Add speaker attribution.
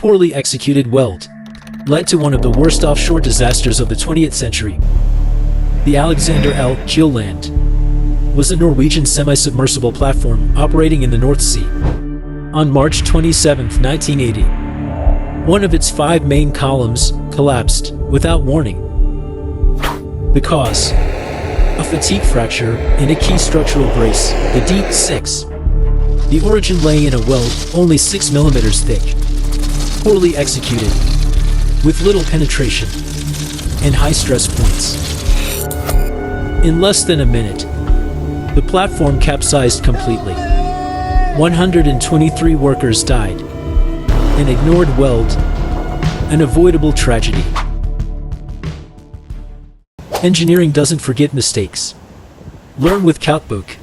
Speaker 1: poorly executed weld led to one of the worst offshore disasters of the 20th century. The Alexander L. Gilland was a Norwegian semi-submersible platform operating in the North Sea. On March 27, 1980, one of its 5 main columns collapsed without warning. The cause? A fatigue fracture in a key structural brace, the D6. The origin lay in a weld only 6 millimeters thick, poorly executed, with little penetration, and high stress points. In less than a minute, the platform capsized completely. 123 workers died. An ignored weld, an avoidable tragedy. Engineering doesn't forget mistakes. Learn with Calcbook.